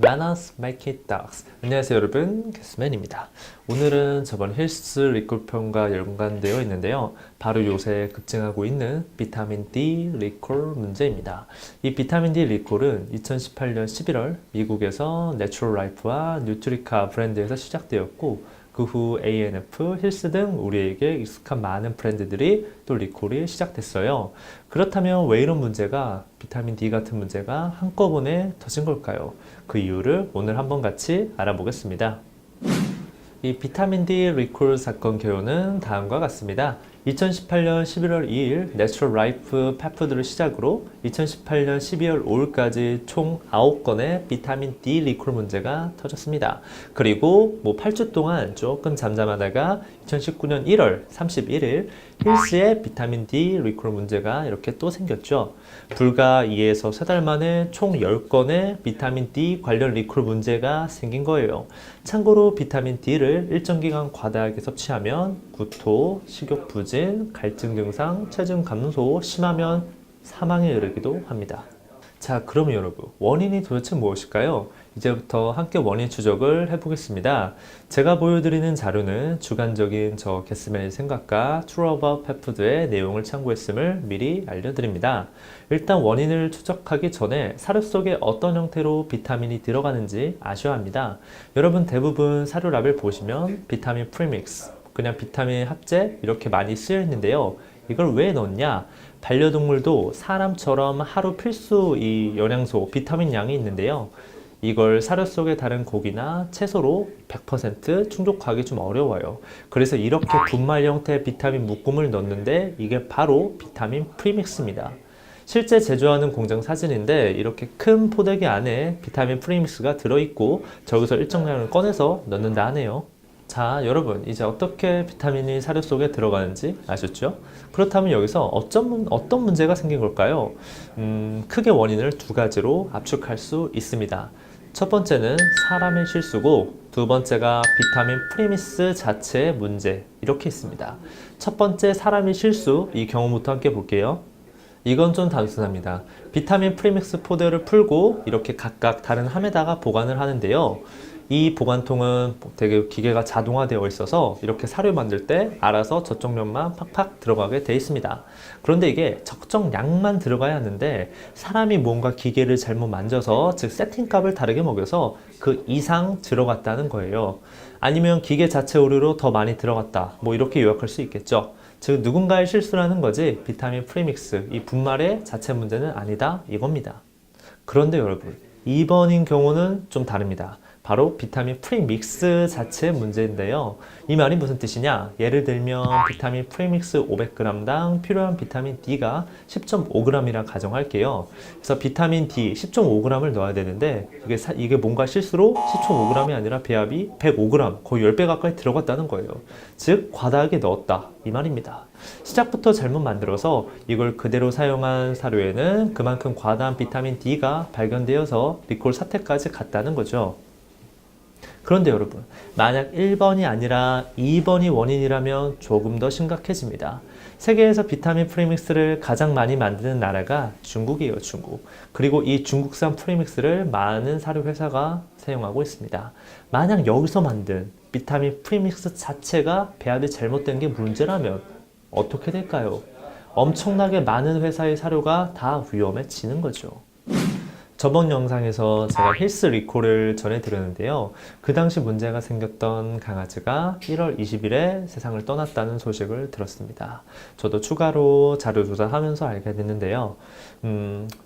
Bananas make it dogs. 안녕하세요 여러분, 개스맨입니다. 오늘은 저번 헬스 리콜 편과 연관되어 있는데요. 바로 요새 급증하고 있는 비타민 D 리콜 문제입니다. 이 비타민 D 리콜은 2018년 11월 미국에서 내추럴 라이프와 뉴트리카 브랜드에서 시작되었고 그 후 ANF, 힐스 등 우리에게 익숙한 많은 브랜드들이 또 리콜이 시작됐어요. 그렇다면 왜 이런 문제가, 비타민 D 같은 문제가 한꺼번에 터진 걸까요? 그 이유를 오늘 한번 같이 알아보겠습니다. 이 비타민 D 리콜 사건 개요는 다음과 같습니다. 2018년 11월 2일 내추럴 라이프 펫푸드를 시작으로 2018년 12월 5일까지 총 9건의 비타민 D 리콜 문제가 터졌습니다. 그리고 8주 동안 조금 잠잠하다가 2019년 1월 31일 힐스의 비타민 D 리콜 문제가 이렇게 또 생겼죠. 불과 2에서 3달 만에 총 10건의 비타민 D 관련 리콜 문제가 생긴 거예요. 참고로 비타민 D를 일정 기간 과다하게 섭취하면 구토, 식욕 부진, 갈증 증상, 체중 감소, 심하면 사망에 이르기도 합니다. 자, 그럼 여러분, 원인이 도대체 무엇일까요? 이제부터 함께 원인 추적을 해보겠습니다. 제가 보여드리는 자료는 주관적인 저 개스맨의 생각과 True About 펫푸드의 내용을 참고했음을 미리 알려드립니다. 일단 원인을 추적하기 전에 사료 속에 어떤 형태로 비타민이 들어가는지 아셔야 합니다. 여러분 대부분 사료랍을 보시면 비타민 프리믹스, 그냥 비타민 합제 이렇게 많이 쓰여 있는데요. 이걸 왜 넣냐? 반려동물도 사람처럼 하루 필수 이 영양소, 비타민 양이 있는데요. 이걸 사료 속의 다른 고기나 채소로 100% 충족하기 좀 어려워요. 그래서 이렇게 분말 형태의 비타민 묶음을 넣는데 이게 바로 비타민 프리믹스입니다. 실제 제조하는 공장 사진인데 이렇게 큰 포대기 안에 비타민 프리믹스가 들어있고 저기서 일정량을 꺼내서 넣는다 하네요. 자, 여러분 이제 어떻게 비타민이 사료 속에 들어가는지 아셨죠? 그렇다면 여기서 어떤 문제가 생긴 걸까요? 크게 원인을 두 가지로 압축할 수 있습니다. 첫 번째는 사람의 실수고 두 번째가 비타민 프리믹스 자체의 문제, 이렇게 있습니다. 첫 번째 사람의 실수, 이 경우부터 함께 볼게요. 이건 좀 단순합니다. 비타민 프리믹스 포대를 풀고 이렇게 각각 다른 함에다가 보관을 하는데요. 이 보관통은 되게 기계가 자동화되어 있어서 이렇게 사료 만들 때 알아서 저쪽면만 팍팍 들어가게 돼 있습니다. 그런데 이게 적정량만 들어가야 하는데 사람이 뭔가 기계를 잘못 만져서, 즉 세팅값을 다르게 먹여서 그 이상 들어갔다는 거예요. 아니면 기계 자체 오류로 더 많이 들어갔다, 이렇게 요약할 수 있겠죠. 즉 누군가의 실수라는 거지 비타민 프리믹스, 이 분말의 자체 문제는 아니다, 이겁니다. 그런데 여러분, 2번인 경우는 좀 다릅니다. 바로 비타민 프리믹스 자체의 문제인데요. 이 말이 무슨 뜻이냐? 예를 들면 비타민 프리믹스 500g당 필요한 비타민 D가 10.5g이라 가정할게요. 그래서 비타민 D 10.5g을 넣어야 되는데 이게 뭔가 실수로 10.5g이 아니라 배합이 105g, 거의 10배 가까이 들어갔다는 거예요. 즉 과다하게 넣었다, 이 말입니다. 시작부터 잘못 만들어서 이걸 그대로 사용한 사료에는 그만큼 과다한 비타민 D가 발견되어서 리콜 사태까지 갔다는 거죠. 그런데 여러분, 만약 1번이 아니라 2번이 원인이라면 조금 더 심각해집니다. 세계에서 비타민 프리믹스를 가장 많이 만드는 나라가 중국이에요, 중국. 그리고 이 중국산 프리믹스를 많은 사료 회사가 사용하고 있습니다. 만약 여기서 만든 비타민 프리믹스 자체가 배합이 잘못된 게 문제라면 어떻게 될까요? 엄청나게 많은 회사의 사료가 다 위험해지는 거죠. 저번 영상에서 제가 힐스 리콜을 전해드렸는데요. 그 당시 문제가 생겼던 강아지가 1월 20일에 세상을 떠났다는 소식을 들었습니다. 저도 추가로 자료 조사하면서 알게 됐는데요.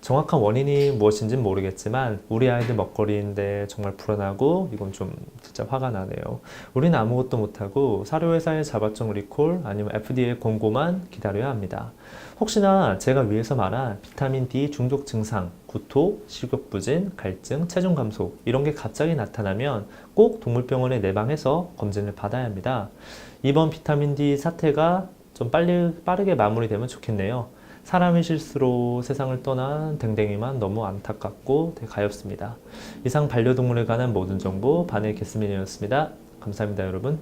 정확한 원인이 무엇인지는 모르겠지만 우리 아이들 먹거리인데 정말 불안하고 이건 좀 진짜 화가 나네요. 우리는 아무것도 못하고 사료회사의 자발적 리콜 아니면 FDA 권고만 기다려야 합니다. 혹시나 제가 위에서 말한 비타민 D 중독 증상, 구토, 식욕 부진, 갈증, 체중 감소 이런 게 갑자기 나타나면 꼭 동물병원에 내방해서 검진을 받아야 합니다. 이번 비타민 D 사태가 좀 빠르게 마무리되면 좋겠네요. 사람의 실수로 세상을 떠난 댕댕이만 너무 안타깝고 되게 가엾습니다. 이상 반려동물에 관한 모든 정보 바네 개스민이었습니다. 감사합니다, 여러분.